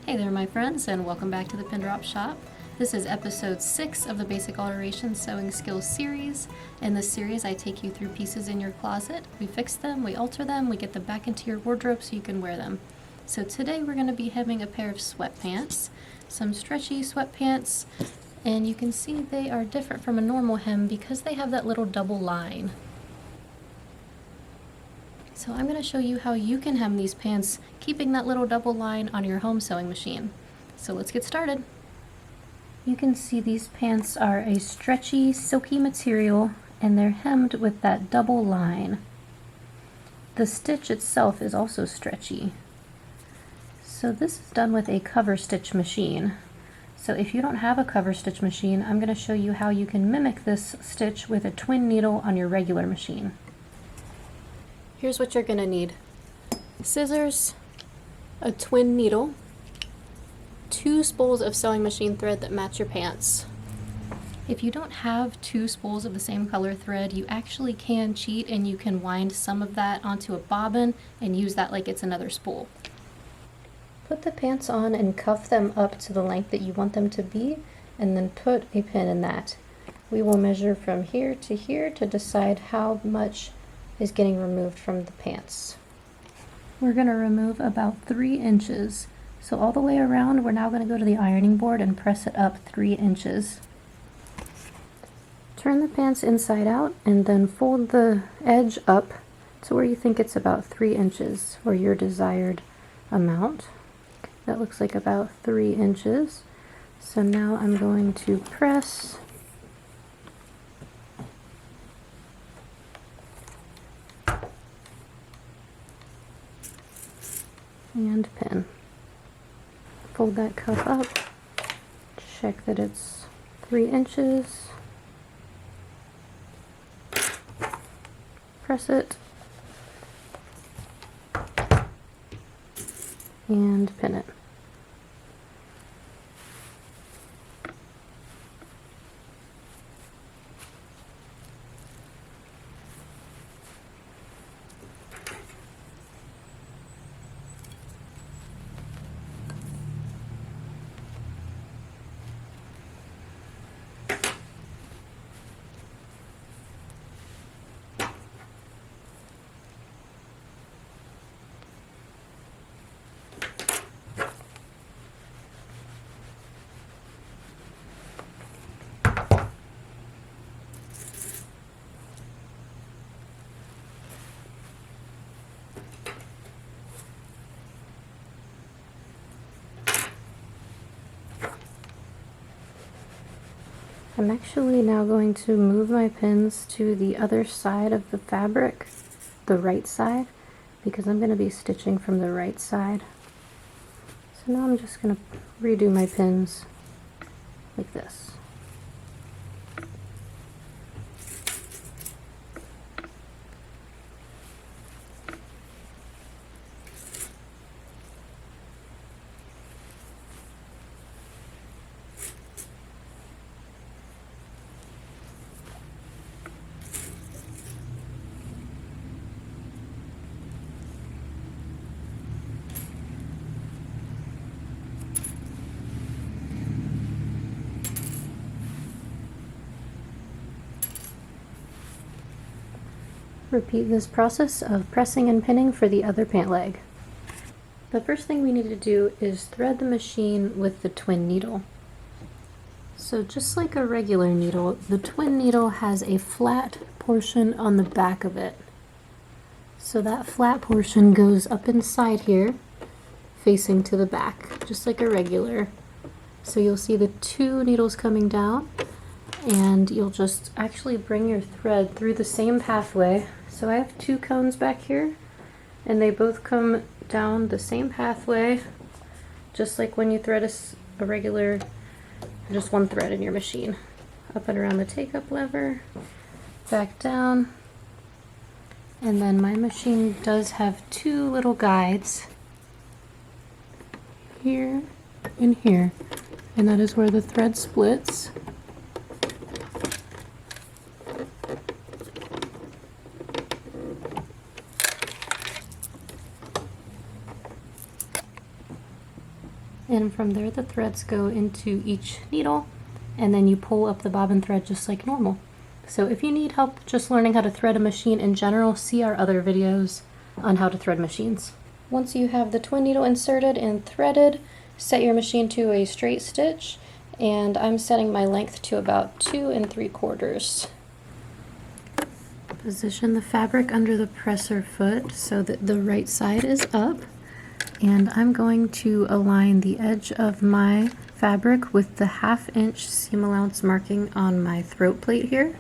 Hey there my friends, and welcome back to the Pin Drop Shop. This is episode 6 of the Basic Alterations Sewing Skills series. In this series I take you through pieces in your closet. We fix them, we alter them, we get them back into your wardrobe so you can wear them. So today we're going to be hemming a pair of sweatpants, some stretchy sweatpants, and you can see they are different from a normal hem because they have that little double line. So I'm going to show you how you can hem these pants keeping that little double line on your home sewing machine. So let's get started. You can see these pants are a stretchy, silky material and they're hemmed with that double line. The stitch itself is also stretchy. So this is done with a cover stitch machine. So if you don't have a cover stitch machine, I'm going to show you how you can mimic this stitch with a twin needle on your regular machine. Here's what you're going to need: scissors, a twin needle, 2 spools of sewing machine thread that match your pants. If you don't have 2 spools of the same color thread, you actually can cheat and you can wind some of that onto a bobbin and use that like it's another spool. Put the pants on and cuff them up to the length that you want them to be, and then put a pin in that. We will measure from here to decide how much is getting removed from the pants. We're going to remove about 3 inches. So all the way around, we're now going to go to the ironing board and press it up 3 inches. Turn the pants inside out and then fold the edge up to where you think it's about 3 inches, or your desired amount. That looks like about 3 inches. So now I'm going to press and pin. Fold that cuff up, check that it's 3 inches, press it, and pin it. I'm actually now going to move my pins to the other side of the fabric, the right side, because I'm going to be stitching from the right side. So now I'm just going to redo my pins like this. Repeat this process of pressing and pinning for the other pant leg. The first thing we need to do is thread the machine with the twin needle. So just like a regular needle, the twin needle has a flat portion on the back of it. So that flat portion goes up inside here, facing to the back, just like a regular. So you'll see the 2 needles coming down, and you'll just actually bring your thread through the same pathway. So I have 2 cones back here, and they both come down the same pathway, just like when you thread a regular, just 1 thread in your machine. Up and around the take-up lever, back down, and then my machine does have 2 little guides here and here, and that is where the thread splits. And from there the threads go into each needle, and then you pull up the bobbin thread just like normal. So if you need help just learning how to thread a machine in general, see our other videos on how to thread machines. Once you have the twin needle inserted and threaded, set your machine to a straight stitch, and I'm setting my length to about 2 3/4. Position the fabric under the presser foot so that the right side is up, and I'm going to align the edge of my fabric with the 1/2 inch seam allowance marking on my throat plate here.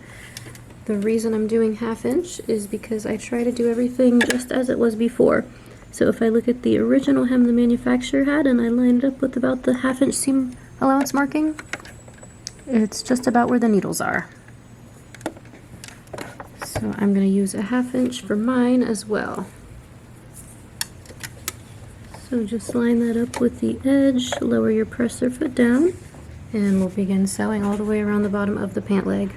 The reason I'm doing 1/2 inch is because I try to do everything just as it was before. So if I look at the original hem the manufacturer had and I line it up with about the 1/2 inch seam allowance marking, it's just about where the needles are. So I'm going to use a 1/2 inch for mine as well. So just line that up with the edge, lower your presser foot down, and we'll begin sewing all the way around the bottom of the pant leg.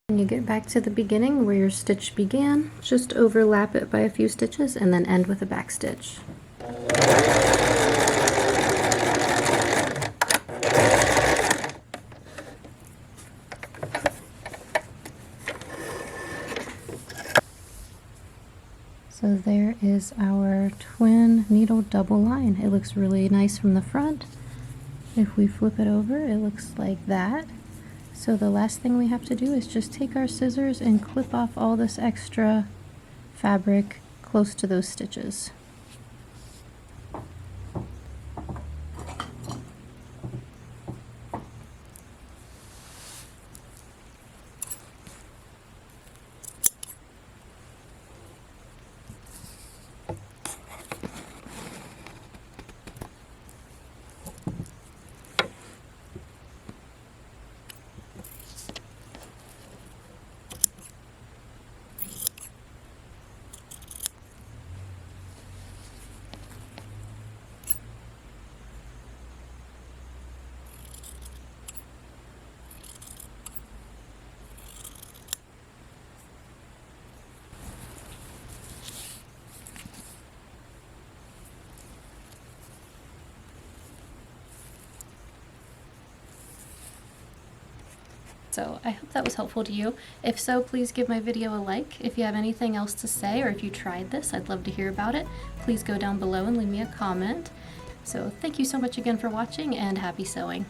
When you get back to the beginning where your stitch began, just overlap it by a few stitches and then end with a back stitch. So there is our twin needle double line. It looks really nice from the front. If we flip it over, it looks like that. So the last thing we have to do is just take our scissors and clip off all this extra fabric close to those stitches. So I hope that was helpful to you. If so, please give my video a like. If you have anything else to say, or if you tried this, I'd love to hear about it. Please go down below and leave me a comment. So thank you so much again for watching, and happy sewing.